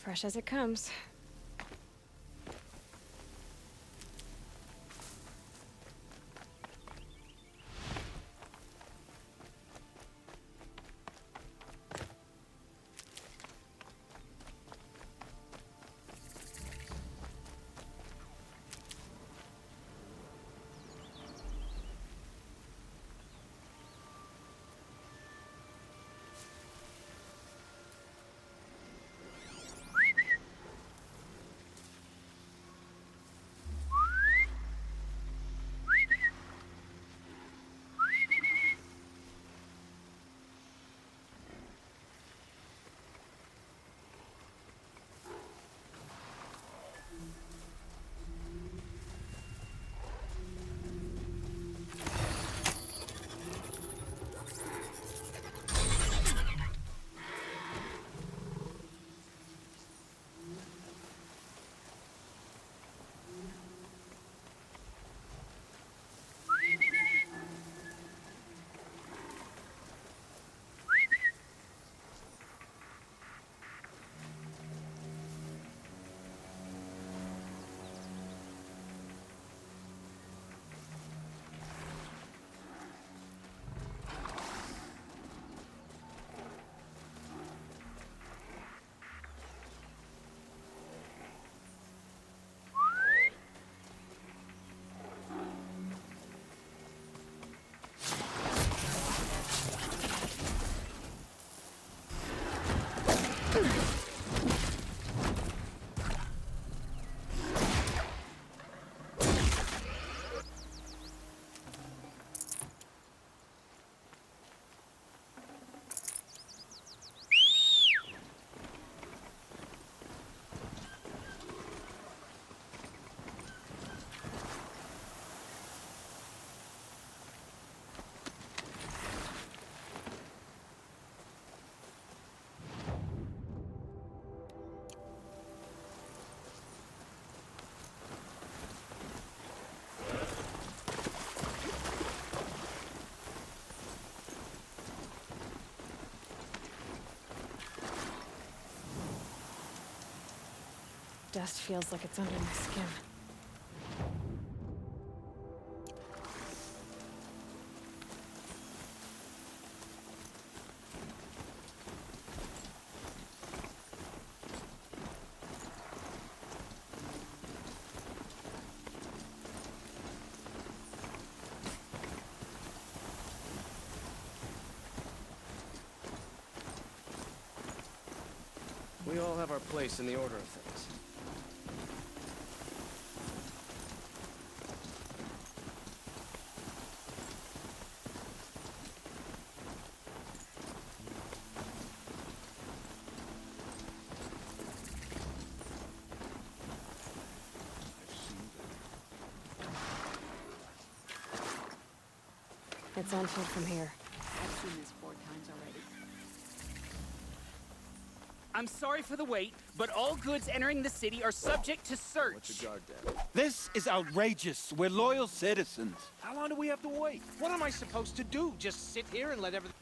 Fresh as it comes. Dust feels like it's under my skin. We all have our place in the order of things. It's unfilled from here. I've seen this 4 times already. I'm sorry for the wait, but all goods entering the city are subject to search. What's your guard down? This is outrageous. We're loyal citizens. How long do we have to wait? What am I supposed to do? Just sit here and let everything...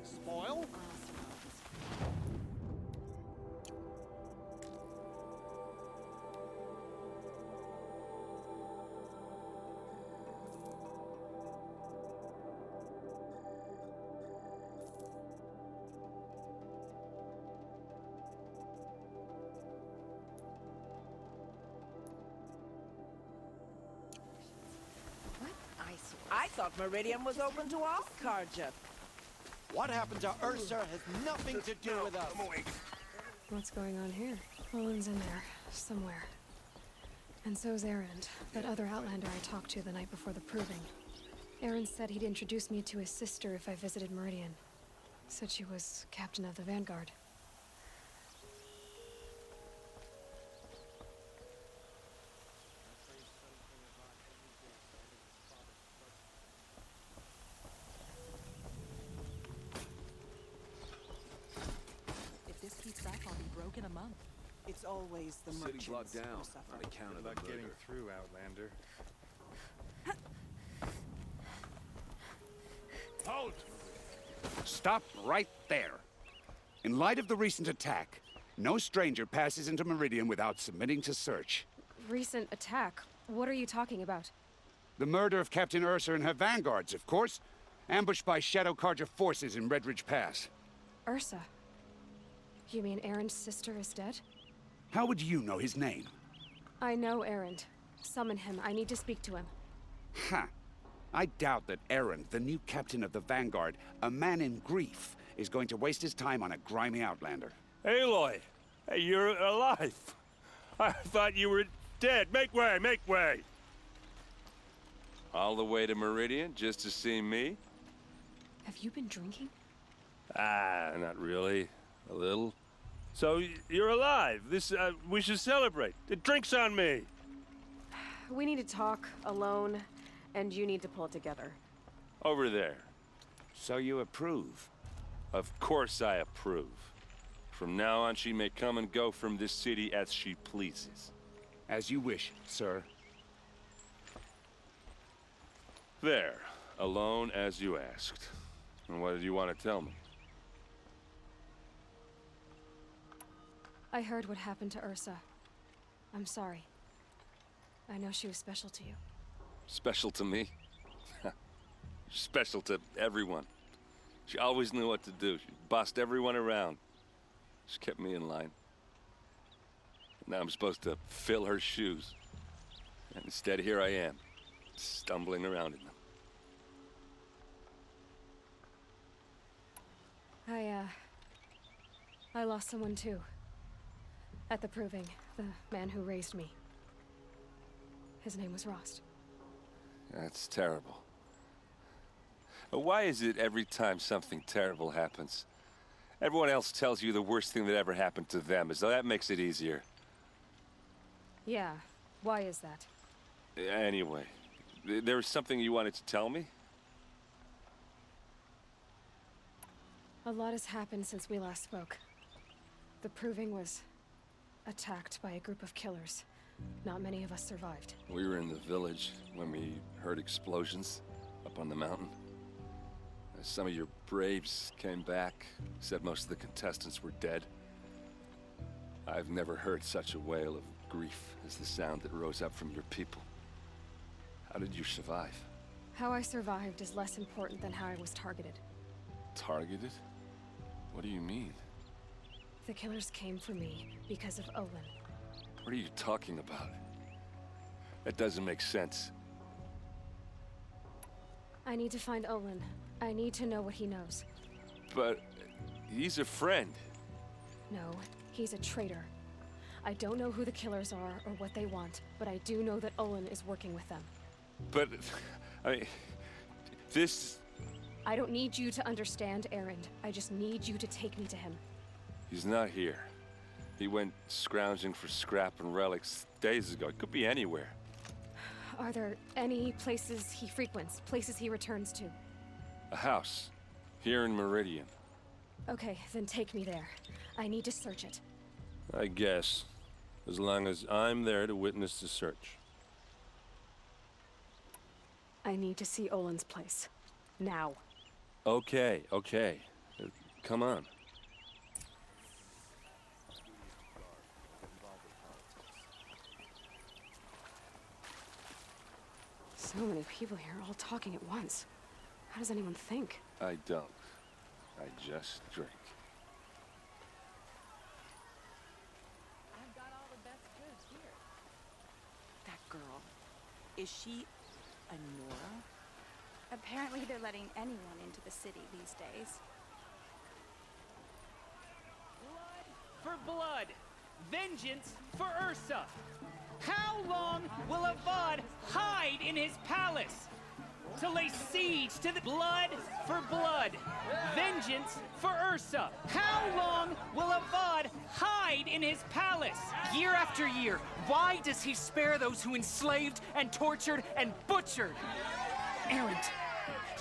Spoil? I thought Meridian was open to all Carja. What happened to Ursa has nothing to do with us. What's going on here? Olin's in there, somewhere. And so's Erend, that other Outlander I talked to the night before the proving. Erend said he'd introduce me to his sister if I visited Meridian. Said she was captain of the Vanguard. If this keeps up, I'll be broke in a month. It's always the merchants City's locked down who suffer. on account of Good luck the getting murder. through, Outlander. Halt! Stop right there. In light of the recent attack, no stranger passes into Meridian without submitting to search. Recent attack? What are you talking about? The murder of Captain Ursa and her vanguards, of course. Ambushed by Shadow Carja forces in Redridge Pass. Ursa? You mean Erend's sister is dead? How would you know his name? I know Erend. Summon him. I need to speak to him. Ha! I doubt that Erend, the new captain of the Vanguard, a man in grief, is going to waste his time on a grimy outlander. Aloy! Hey, you're alive! I thought you were dead. Make way, make way! All the way to Meridian just to see me? Have you been drinking? Ah, not really. A little. So, you're alive. We should celebrate. The drink's on me! We need to talk, alone, and you need to pull it together. Over there. So you approve? Of course I approve. From now on, she may come and go from this city as she pleases. As you wish, sir. There. Alone as you asked. And what did you want to tell me? I heard what happened to Ursa. I'm sorry. I know she was special to you. Special to me? Special to everyone. She always knew what to do. She bossed everyone around. She kept me in line. Now I'm supposed to fill her shoes. And instead, here I am, stumbling around in them. I lost someone too. At the proving, the man who raised me. His name was Rost. That's terrible. Why is it every time something terrible happens, everyone else tells you the worst thing that ever happened to them, as though that makes it easier? Yeah, why is that? Anyway, there was something you wanted to tell me? A lot has happened since we last spoke. The proving was attacked by a group of killers. Not many of us survived. We were in the village when we heard explosions up on the mountain. Some of your braves came back, said most of the contestants were dead. I've never heard such a wail of grief as the sound that rose up from your people. How did you survive? How I survived is less important than how I was targeted. Targeted? What do you mean? The killers came for me because of Olin. What are you talking about? That doesn't make sense. I need to find Olin. I need to know what he knows. But he's a friend. No, he's a traitor. I don't know who the killers are or what they want, but I do know that Olin is working with them. But, I mean, this... I don't need you to understand Erend. I just need you to take me to him. He's not here. He went scrounging for scrap and relics days ago. It could be anywhere. Are there any places he frequents, places he returns to? A house. Here in Meridian. Okay, then take me there. I need to search it. I guess. As long as I'm there to witness the search. I need to see Olin's place. Now. Okay, okay. Come on. So many people here, all talking at once. How does anyone think? I don't. I just drink. I've got all the best goods here. That girl, is she a Nora? Apparently they're letting anyone into the city these days. Blood for blood. Vengeance for Ursa. How long will Avad hide in his palace? To lay siege to the blood for blood. Vengeance for Ursa. How long will Avad hide in his palace? Year after year, why does he spare those who enslaved and tortured and butchered? Erend,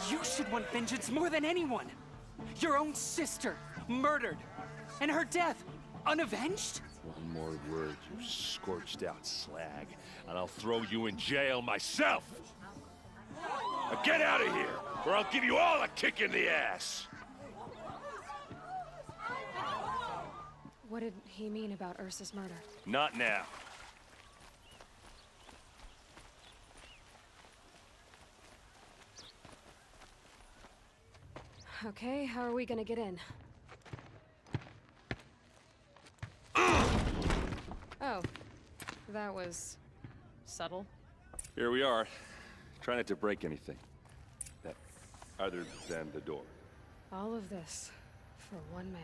you should want vengeance more than anyone. Your own sister, murdered, and her death, unavenged? One more word, you scorched out slag, and I'll throw you in jail myself! Now get out of here, or I'll give you all a kick in the ass! What did he mean about Ursa's murder? Not now. Okay, how are we gonna get in? Oh, that was subtle. Here we are. Try not to break anything. That, other than the door. All of this for one man.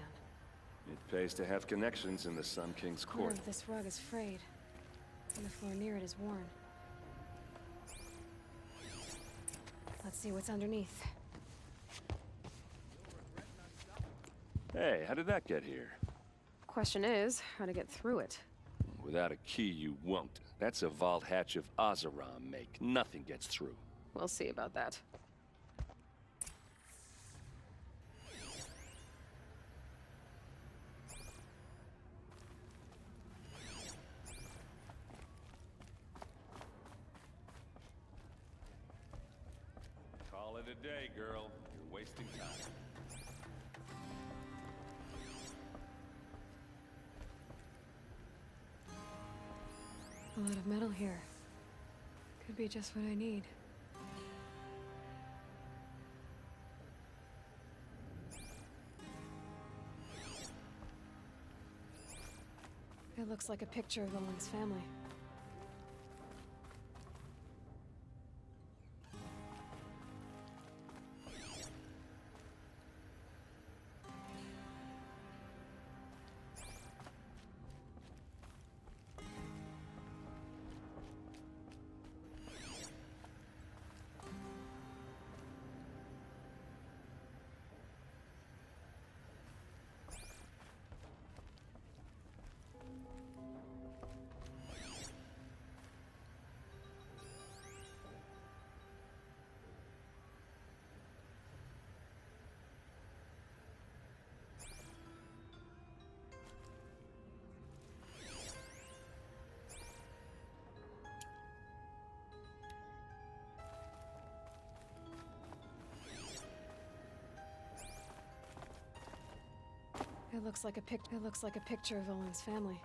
It pays to have connections in the Sun King's Corner court. of this rug is frayed, and the floor near it is worn. Let's see what's underneath. Hey, how did that get here? Question is, how to get through it. Without a key, you won't. That's a vault hatch of Azeram make. Nothing gets through. We'll see about that. Call it a day, girl. You're wasting time. A lot of metal here. Could be just what I need. It looks like a picture of Owen's family. It looks like a picture of Owen's family.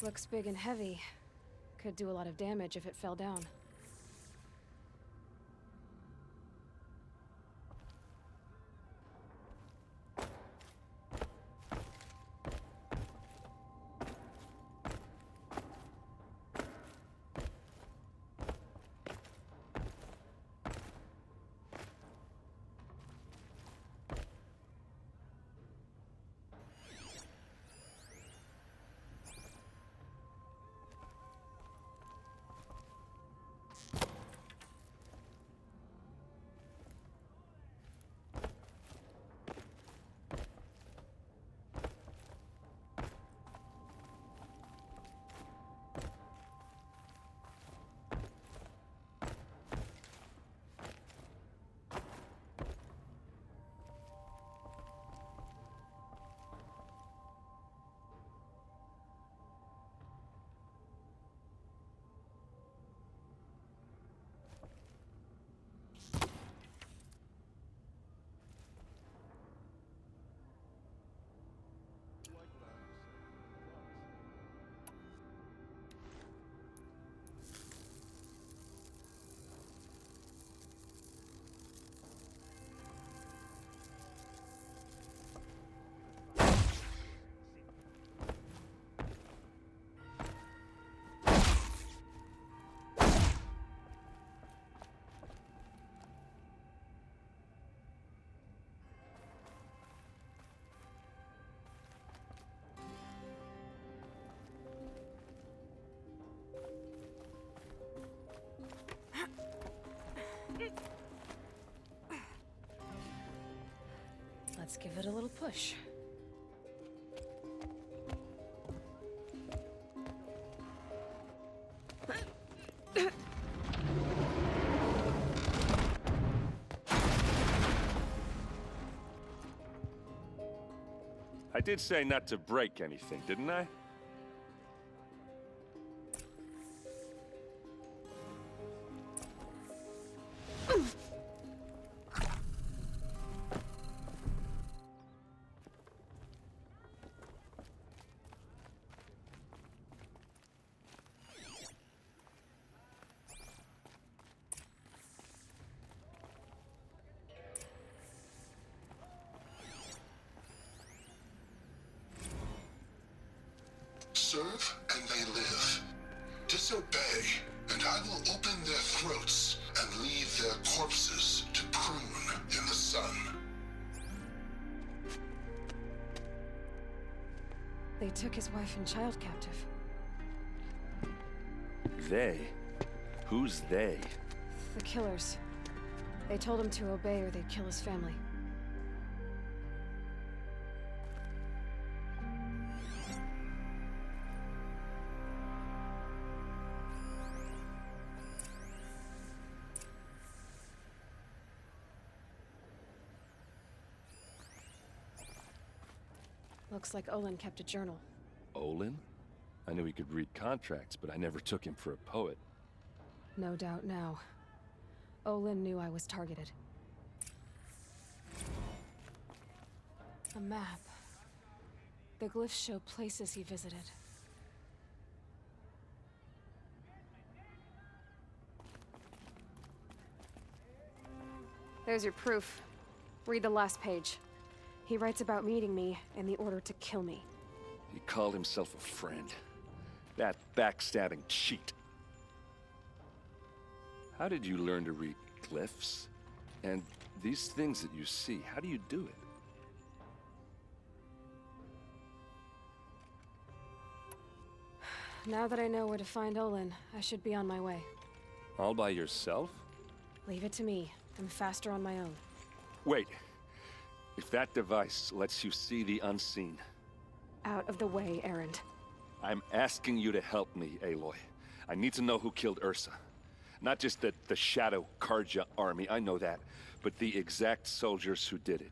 Looks big and heavy. Could do a lot of damage if it fell down. Let's give it a little push. I did say not to break anything, didn't I? Serve, and they live. Disobey, and I will open their throats and leave their corpses to prune in the sun. They took his wife and child captive. They? Who's they? The killers. They told him to obey or they'd kill his family. Looks like Olin kept a journal. Olin? I knew he could read contracts, but I never took him for a poet. No doubt now. Olin knew I was targeted. A map. The glyphs show places he visited. There's your proof. Read the last page. He writes about meeting me and the order to kill me. He called himself a friend. That backstabbing cheat. How did you learn to read glyphs? And these things that you see, how do you do it? Now that I know where to find Olin, I should be on my way. All by yourself? Leave it to me. I'm faster on my own. Wait. If that device lets you see the unseen... Out of the way, Erend. I'm asking you to help me, Aloy. I need to know who killed Ursa. Not just the Shadow Karja army, I know that, but the exact soldiers who did it.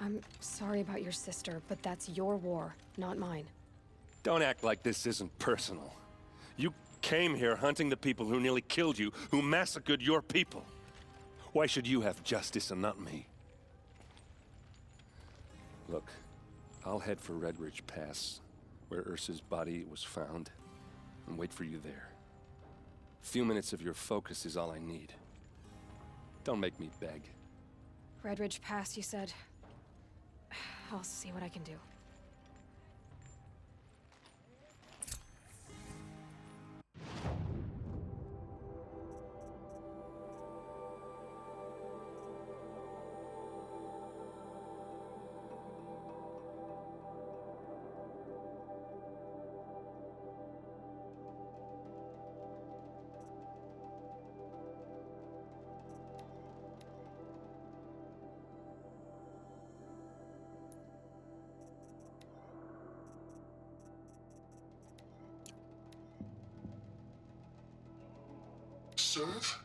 I'm sorry about your sister, but that's your war, not mine. Don't act like this isn't personal. You came here hunting the people who nearly killed you, who massacred your people. Why should you have justice and not me? Look, I'll head for Red Ridge Pass, where Ursa's body was found, and wait for you there. A few minutes of your focus is all I need. Don't make me beg. Red Ridge Pass, you said? I'll see what I can do. Serve?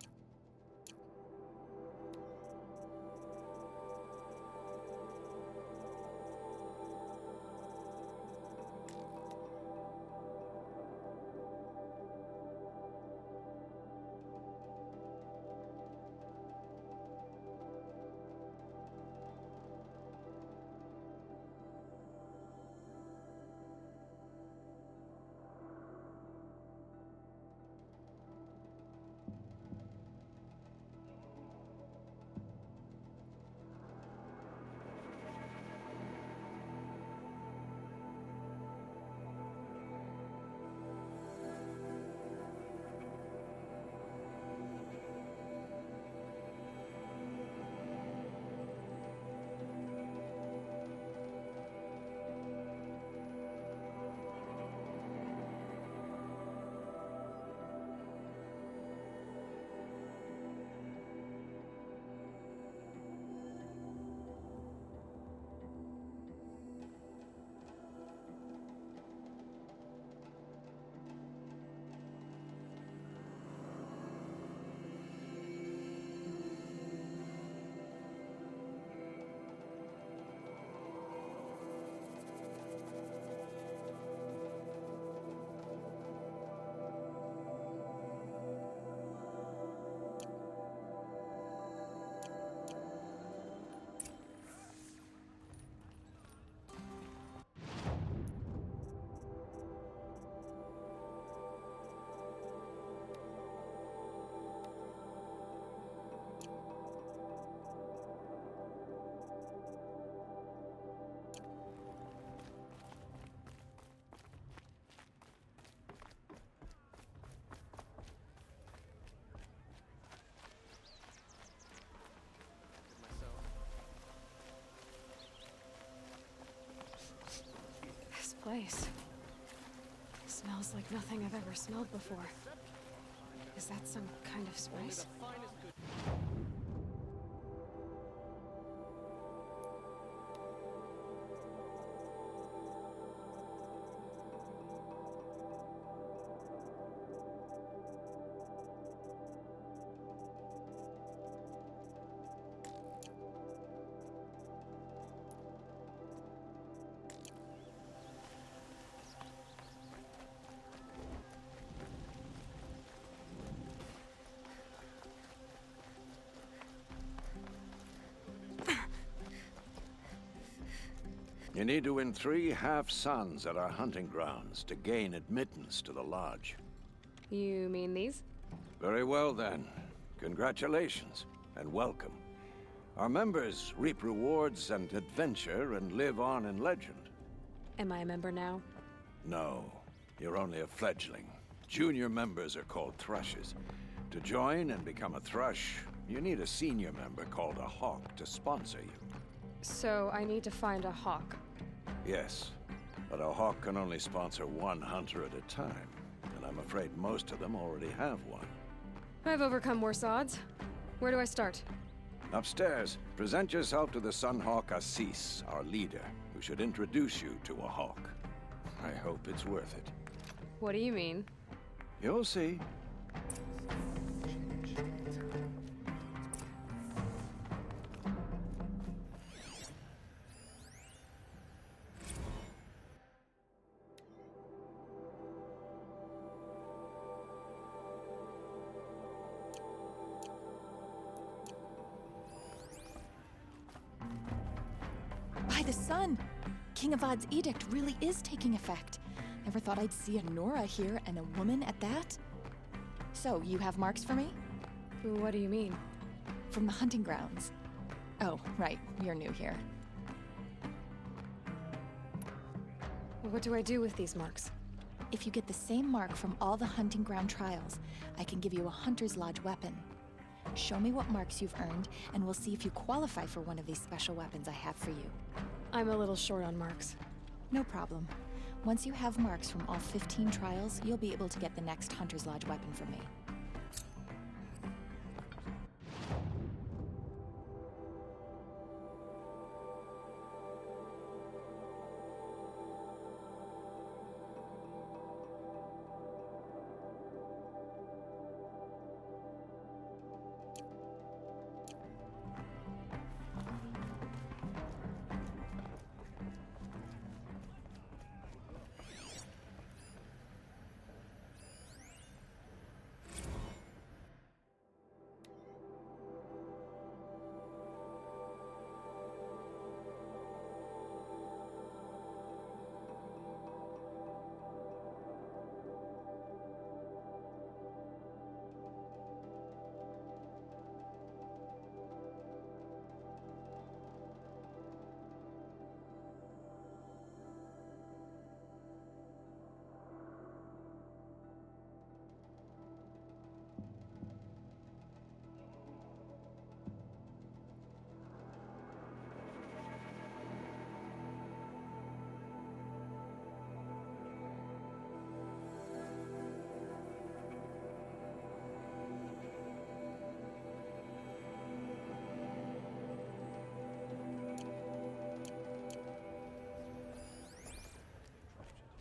place. Smells like nothing I've ever smelled before. Is that some kind of spice? You need to win 3 half-suns at our hunting grounds to gain admittance to the lodge. You mean these? Very well, then. Congratulations, and welcome. Our members reap rewards and adventure and live on in legend. Am I a member now? No, you're only a fledgling. Junior members are called thrushes. To join and become a thrush, you need a senior member called a hawk to sponsor you. So I need to find a hawk. Yes, but a hawk can only sponsor 1 hunter at a time, and I'm afraid most of them already have one. I've overcome worse odds. Where do I start? Upstairs, present yourself to the Sunhawk Assis, our leader, who should introduce you to a hawk. I hope it's worth it. What do you mean? You'll see. By the sun! King Avad's edict really is taking effect. Never thought I'd see a Nora here, and a woman at that. So, you have marks for me? What do you mean? From the hunting grounds. Oh, right, you're new here. What do I do with these marks? If you get the same mark from all the hunting ground trials, I can give you a Hunter's Lodge weapon. Show me what marks you've earned, and we'll see if you qualify for one of these special weapons I have for you. I'm a little short on marks. No problem. Once you have marks from all 15 trials, you'll be able to get the next Hunter's Lodge weapon from me.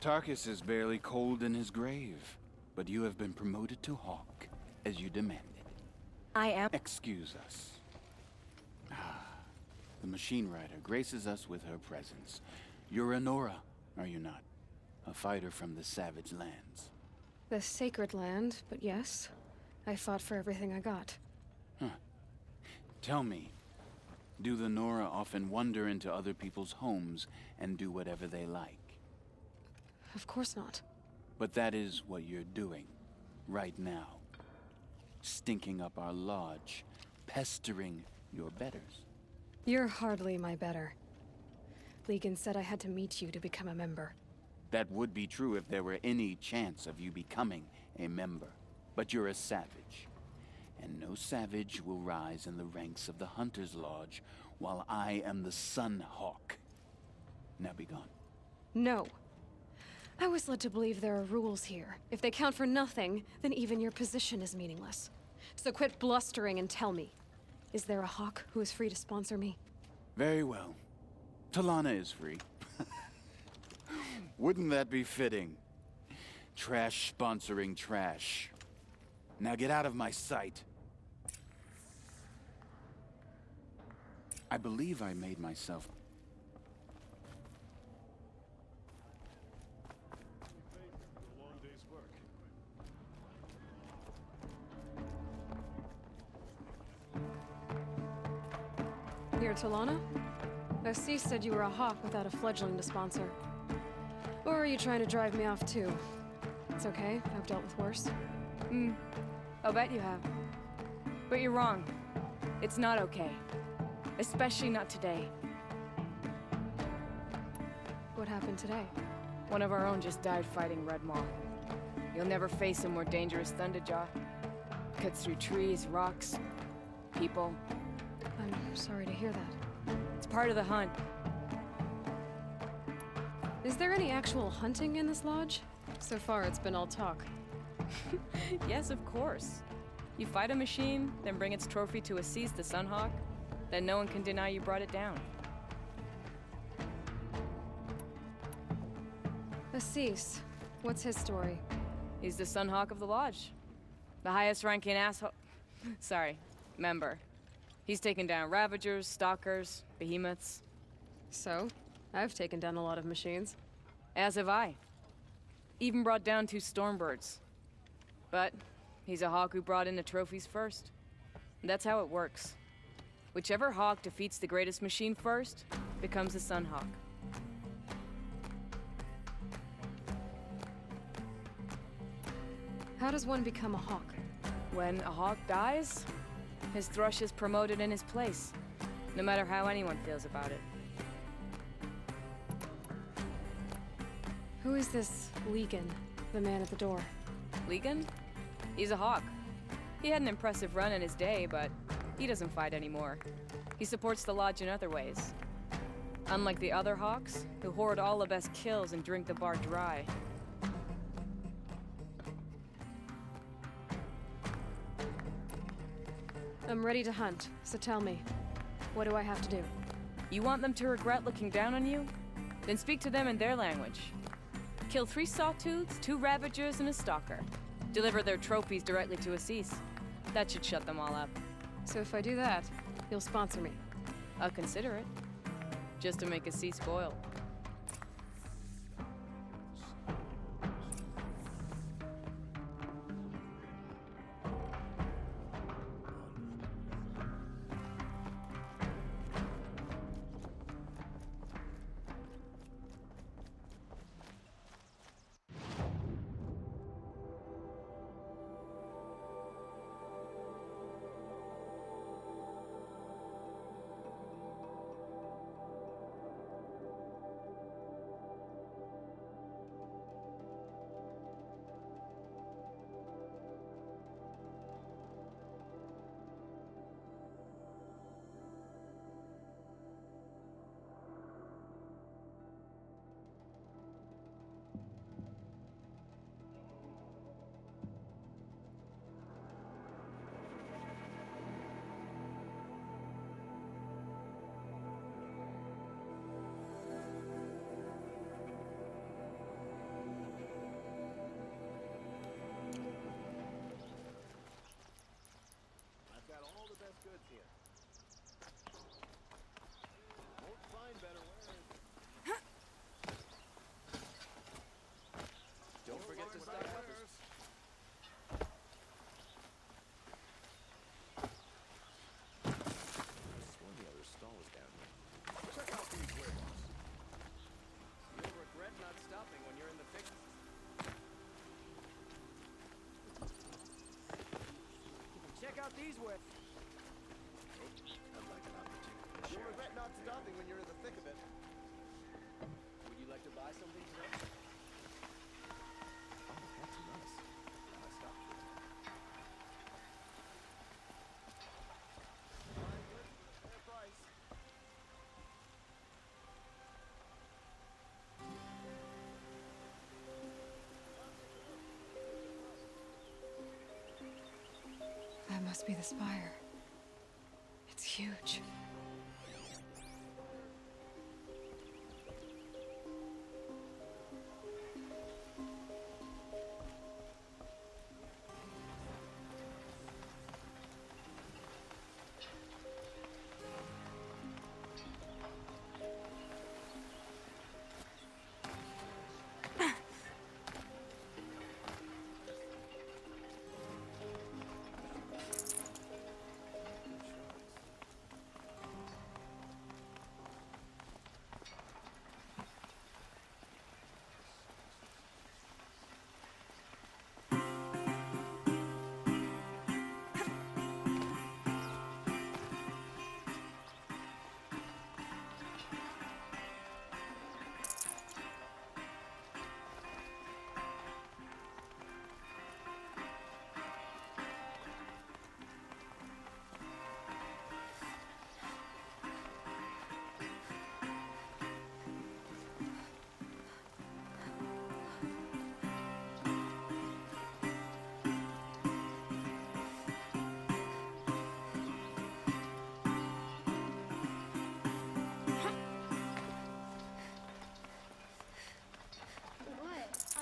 Tarkus is barely cold in his grave, but you have been promoted to Hawk, as you demanded. I am. Excuse us. The machine rider graces us with her presence. You're a Nora, are you not? A fighter from the Savage Lands. The Sacred Land, but yes. I fought for everything I got. Tell me, do the Nora often wander into other people's homes and do whatever they like? Of course not. But that is what you're doing, right now. Stinking up our lodge, pestering your betters. You're hardly my better. Legan said I had to meet you to become a member. That would be true if there were any chance of you becoming a member. But you're a savage. And no savage will rise in the ranks of the Hunter's Lodge while I am the Sun Hawk. Now be gone. No. I was led to believe there are rules here. If they count for nothing, then even your position is meaningless. So quit blustering and tell me. Is there a hawk who is free to sponsor me? Very well. Talana is free. Wouldn't that be fitting? Trash sponsoring trash. Now get out of my sight. I believe I made myself... Here, Talana? Assis said you were a hawk without a fledgling to sponsor. Or are you trying to drive me off too? It's okay, I've dealt with worse. I'll bet you have. But you're wrong. It's not okay. Especially not today. What happened today? One of our own just died fighting Red Maw. You'll never face a more dangerous Thunderjaw. Cuts through trees, rocks, people. I'm sorry to hear that. It's part of the hunt. Is there any actual hunting in this lodge? So far, it's been all talk. Yes, of course. You fight a machine, then bring its trophy to Assis the Sunhawk, then no one can deny you brought it down. Assis, what's his story? He's the Sunhawk of the lodge. The highest ranking asshole... Sorry, member. He's taken down Ravagers, Stalkers, Behemoths. So? I've taken down a lot of machines. As have I. Even brought down 2 Stormbirds. But he's a hawk who brought in the trophies first. That's how it works. Whichever hawk defeats the greatest machine first becomes a Sunhawk. How does one become a hawk? When a hawk dies, his thrush is promoted in his place, no matter how anyone feels about it. Who is this Legan, the man at the door? Legan? He's a hawk. He had an impressive run in his day, but he doesn't fight anymore. He supports the lodge in other ways. Unlike the other hawks, who hoard all the best kills and drink the bar dry. I'm ready to hunt, so tell me, what do I have to do? You want them to regret looking down on you? Then speak to them in their language. Kill 3 Sawtooths, 2 Ravagers, and a Stalker. Deliver their trophies directly to Assis. That should shut them all up. So if I do that, you'll sponsor me? I'll consider it. Just to make Assis spoiled. Don't forget to stock up. I swear the other stall is down here. Check out these warehouse. You'll regret not stopping when you're in the thick. Check out these wares. I'd like an opportunity. You'll regret not stopping when you're in the thick of it. Would you like to buy something today? must be the spire. It's huge.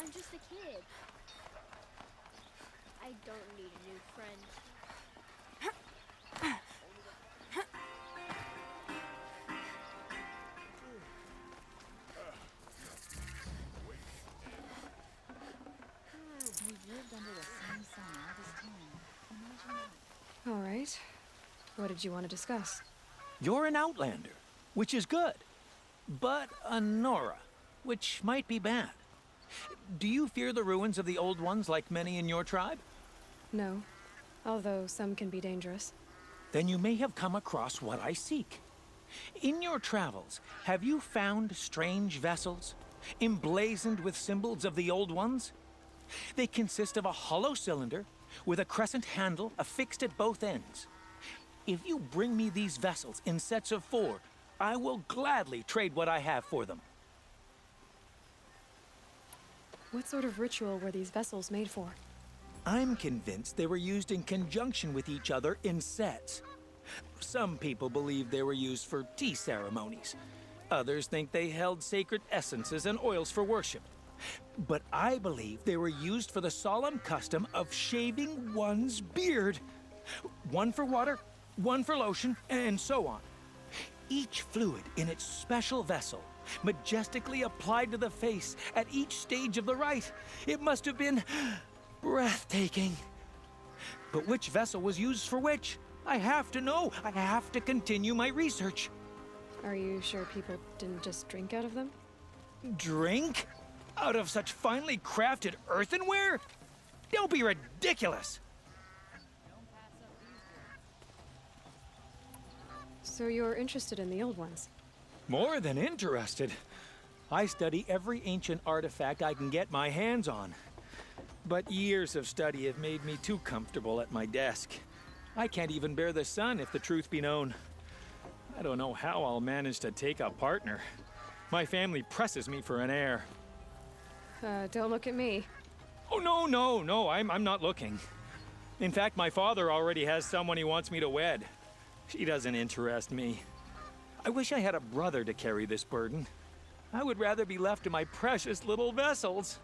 I'm just a kid. I don't need a new friend. We've lived under the same sun all this time. Imagine that. All right. What did you want to discuss? You're an outlander, which is good. But a Nora, which might be bad. Do you fear the ruins of the old ones like many in your tribe? No, although some can be dangerous. Then you may have come across what I seek. In your travels, have you found strange vessels, emblazoned with symbols of the old ones? They consist of a hollow cylinder with a crescent handle affixed at both ends. If you bring me these vessels in sets of 4, I will gladly trade what I have for them. What sort of ritual were these vessels made for? I'm convinced they were used in conjunction with each other in sets. Some people believe they were used for tea ceremonies. Others think they held sacred essences and oils for worship. But I believe they were used for the solemn custom of shaving one's beard. One for water, one for lotion, and so on. Each fluid in its special vessel, majestically applied to the face at each stage of the rite. It must have been breathtaking. But which vessel was used for which? I have to know. I have to continue my research. Are you sure people didn't just drink out of them? Drink? Out of such finely crafted earthenware? Don't be ridiculous! So you're interested in the old ones? More than interested. I study every ancient artifact I can get my hands on. But years of study have made me too comfortable at my desk. I can't even bear the sun, if the truth be known. I don't know how I'll manage to take a partner. My family presses me for an heir. Don't look at me. Oh, no, I'm not looking. In fact, my father already has someone he wants me to wed. She doesn't interest me. I wish I had a brother to carry this burden. I would rather be left to my precious little vessels.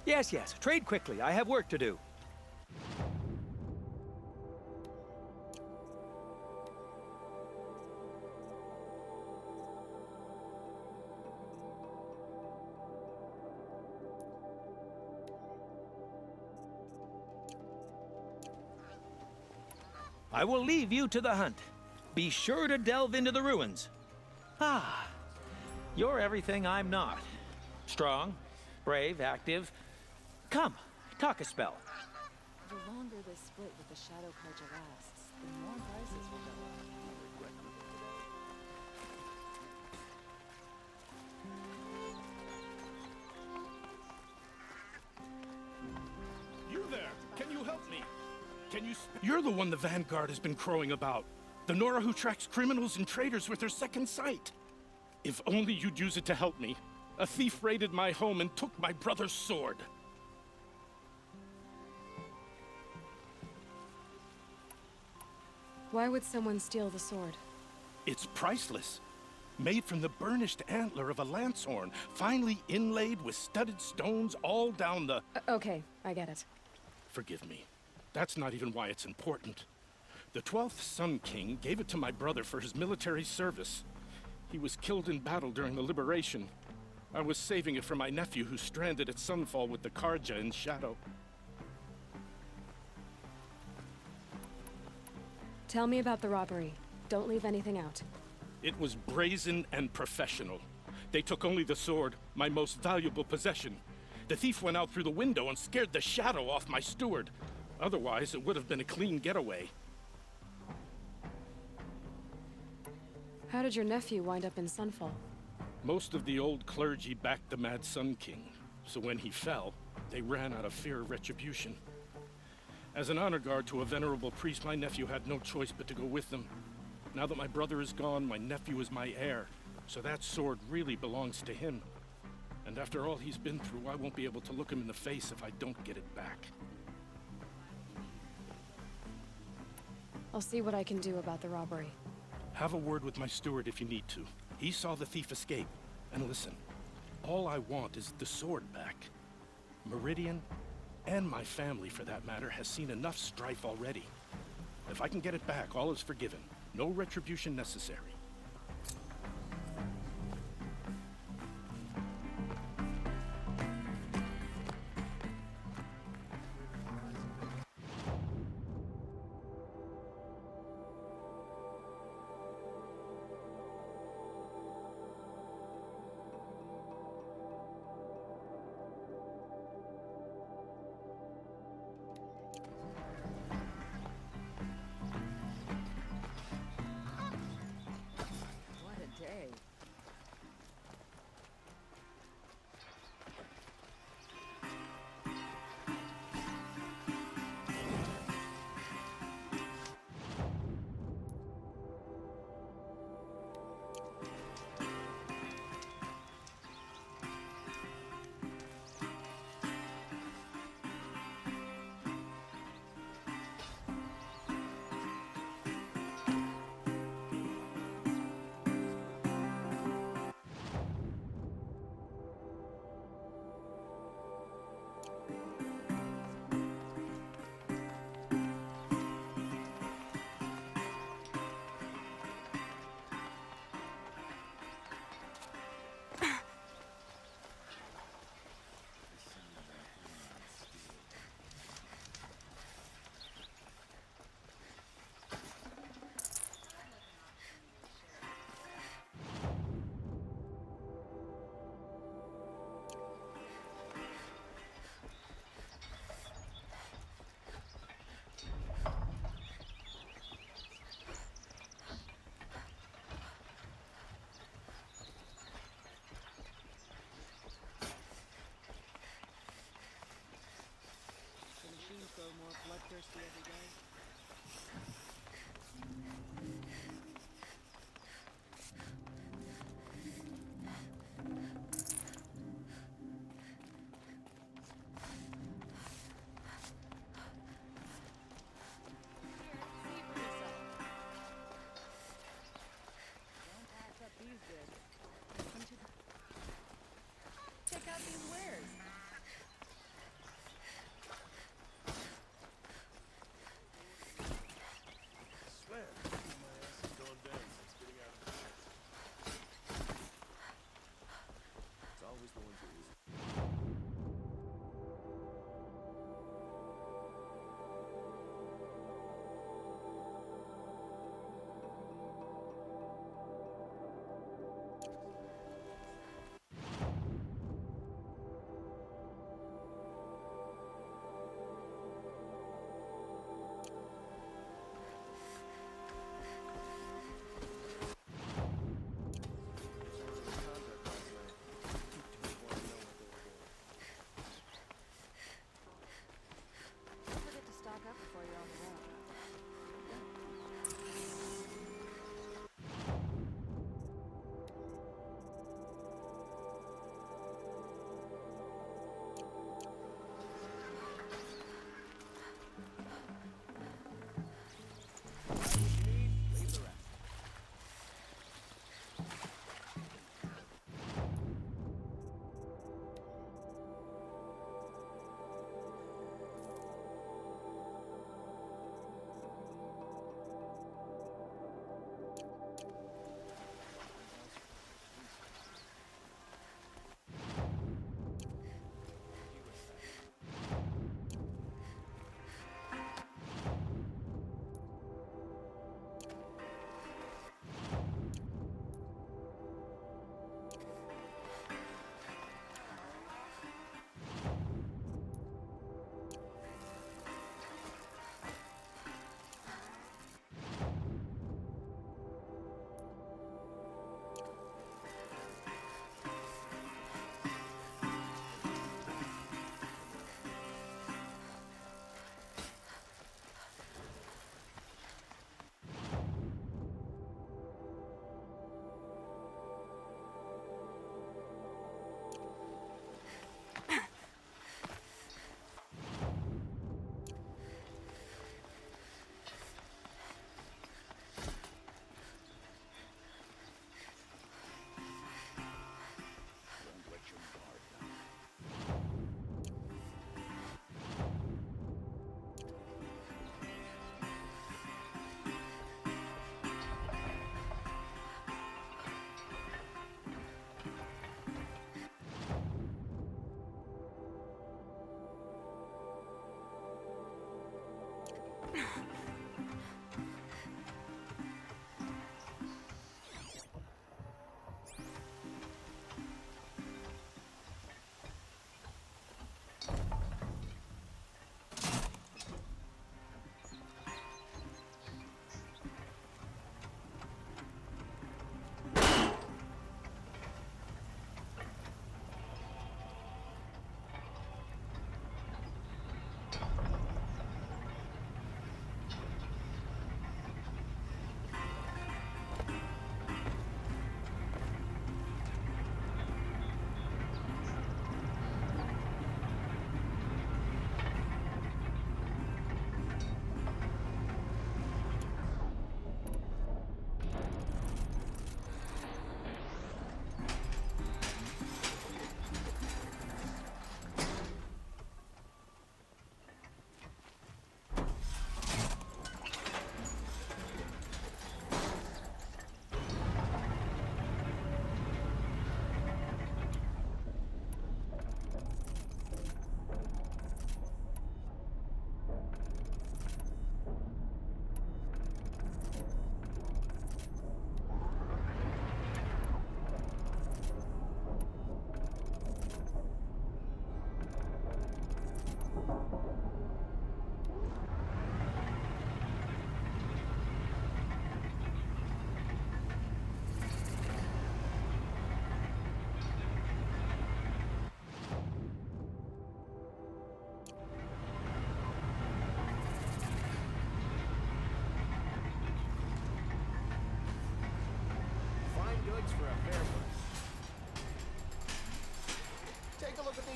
Yes, trade quickly. I have work to do. I will leave you to the hunt. Be sure to delve into the ruins. Ah, you're everything I'm not. Strong, brave, active. Come, talk a spell. The longer this split with the Shadow Carja lasts, the more prices will go up. You there! Can you help me? You're the one the Vanguard has been crowing about. The Nora who tracks criminals and traitors with her second sight. If only you'd use it to help me. A thief raided my home and took my brother's sword. Why would someone steal the sword? It's priceless. Made from the burnished antler of a lancehorn, finely inlaid with studded stones all down the... Okay, I get it. Forgive me. That's not even why it's important. The 12th Sun King gave it to my brother for his military service. He was killed in battle during the Liberation. I was saving it for my nephew who's stranded at Sunfall with the Karja in Shadow. Tell me about the robbery. Don't leave anything out. It was brazen and professional. They took only the sword, my most valuable possession. The thief went out through the window and scared the shadow off my steward. Otherwise, it would have been a clean getaway. How did your nephew wind up in Sunfall? Most of the old clergy backed the Mad Sun King, so when he fell, they ran out of fear of retribution. As an honor guard to a venerable priest, my nephew had no choice but to go with them. Now that my brother is gone, my nephew is my heir, so that sword really belongs to him. And after all he's been through, I won't be able to look him in the face if I don't get it back. I'll see what I can do about the robbery. Have a word with my steward if you need to. He saw the thief escape. And listen, all I want is the sword back. Meridian, and my family for that matter, has seen enough strife already. If I can get it back, all is forgiven. No retribution necessary.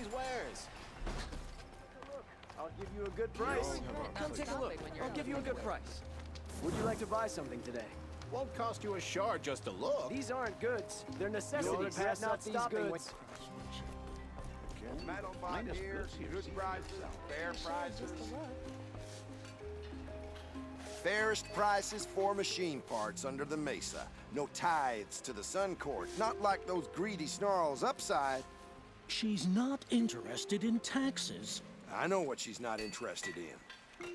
these wares. I'll give you a good price. Come take a look. I'll give you a good price. Would you like to buy something today? Won't cost you a shard just to look. These aren't goods. They're necessities. Pass not these goods. Metal by here, good prices, fair prices. Fairest prices for machine parts under the mesa. No tithes to the Sun Court, not like those greedy snarls upside. She's not interested in taxes. I know what she's not interested in.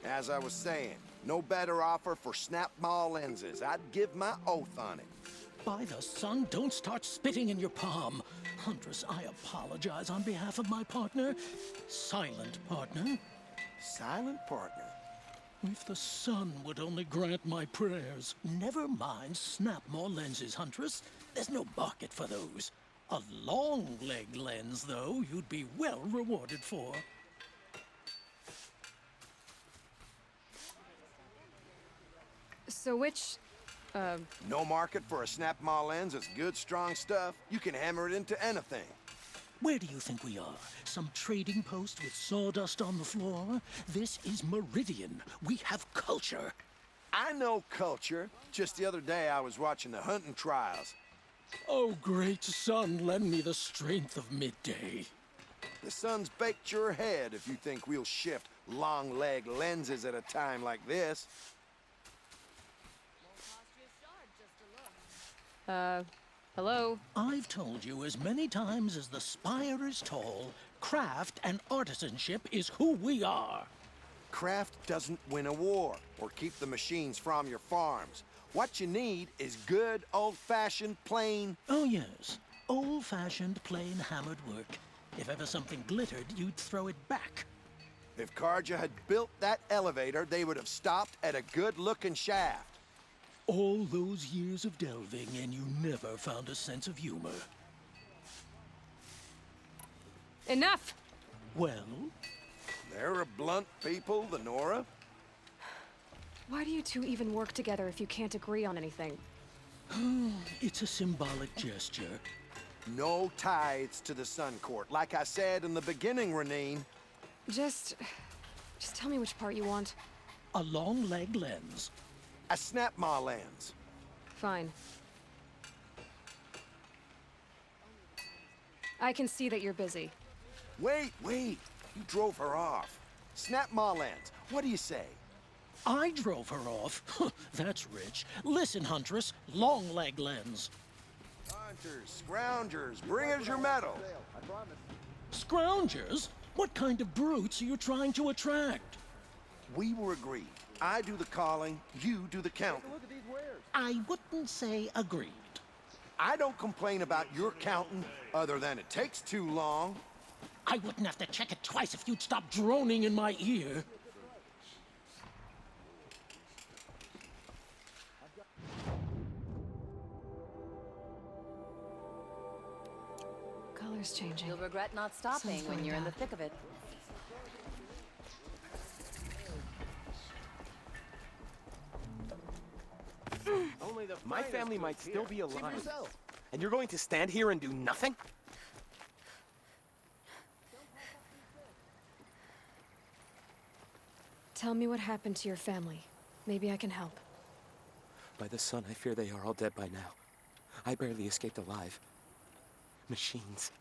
As I was saying, no better offer for snap mall lenses. I'd give my oath on it. By the sun, don't start spitting in your palm. Huntress, I apologize on behalf of my partner. Silent partner. Silent partner? If the sun would only grant my prayers. Never mind snap more lenses, Huntress. There's no market for those. A long leg lens, though, you'd be well rewarded for. So which, No market for a snap mall lens is good, strong stuff. You can hammer it into anything. Where do you think we are? Some trading post with sawdust on the floor? This is Meridian. We have culture. I know culture. Just the other day I was watching the hunting trials. Oh, great sun, lend me the strength of midday. The sun's baked your head if you think we'll shift long leg lenses at a time like this. Hello? I've told you as many times as the spire is tall, craft and artisanship is who we are. Craft doesn't win a war or keep the machines from your farms. What you need is good, old-fashioned, plain... Oh, yes. Old-fashioned, plain hammered work. If ever something glittered, you'd throw it back. If Karja had built that elevator, they would have stopped at a good-looking shaft. All those years of delving, and you never found a sense of humor. Enough! Well? They're a blunt people, the Nora. Why do you two even work together if you can't agree on anything? It's a symbolic gesture. No tithes to the Sun Court. Like I said in the beginning, Renine. Just tell me which part you want. A long leg lens. A snap ma lens. Fine. I can see that you're busy. Wait. You drove her off. Snap ma lens. What do you say? I drove her off? That's rich. Listen, Huntress, long leg lens. Hunters, scroungers, bring us your metal. Scroungers? What kind of brutes are you trying to attract? We were agreed. I do the calling, you do the counting. I wouldn't say agreed. I don't complain about your counting, other than it takes too long. I wouldn't have to check it twice if you'd stop droning in my ear. Color's changing. You'll regret not stopping Sun's when going you're in the down. thick of it. My family might still be alive. And you're going to stand here and do nothing? Tell me what happened to your family. Maybe I can help. By the sun, I fear they are all dead by now. I barely escaped alive. Machines.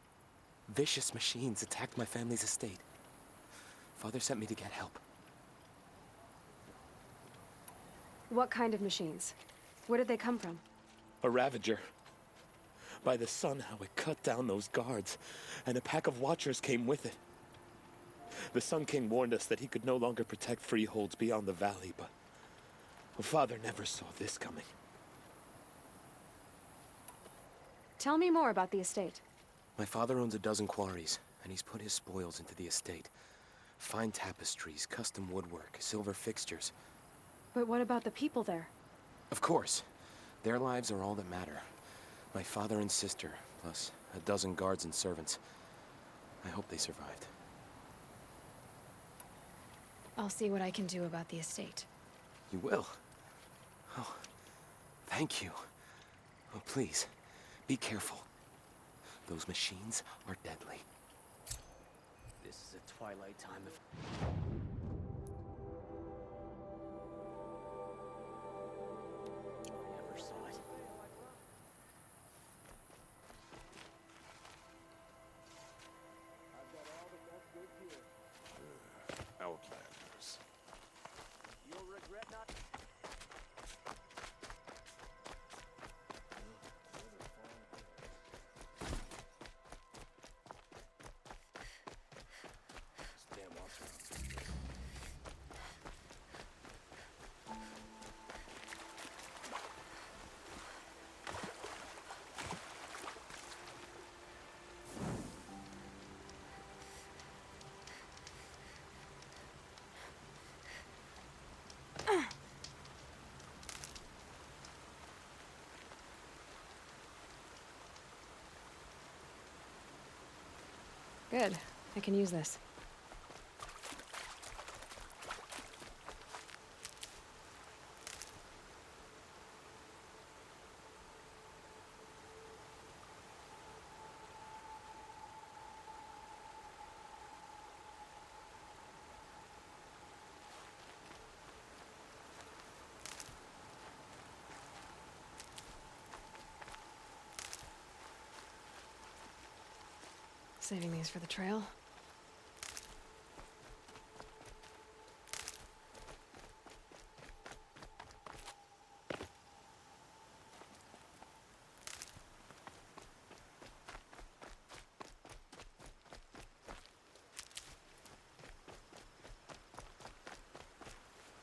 Vicious machines attacked my family's estate. Father sent me to get help. What kind of machines? Where did they come from? A Ravager. By the sun, how it cut down those guards, and a pack of watchers came with it. The Sun King warned us that he could no longer protect freeholds beyond the valley, but Father never saw this coming. Tell me more about the estate. My father owns a dozen quarries, and he's put his spoils into the estate. Fine tapestries, custom woodwork, silver fixtures. But what about the people there? Of course. Their lives are all that matter. My father and sister, plus a dozen guards and servants. I hope they survived. I'll see what I can do about the estate. You will? Oh, thank you. Oh, please, be careful. Those machines are deadly. This is a twilight time of... I never saw it. Outlanders. You'll regret not... Damn monster. Good. I can use this. Saving these for the trail.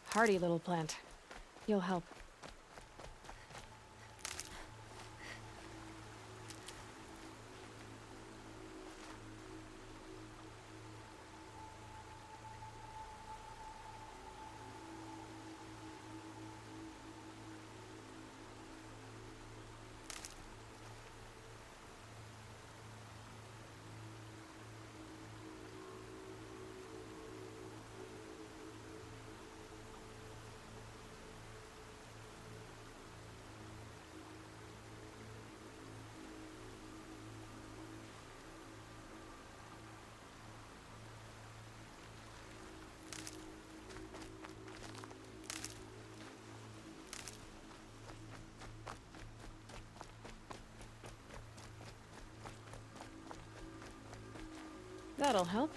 Hardy little plant. You'll help. That'll help.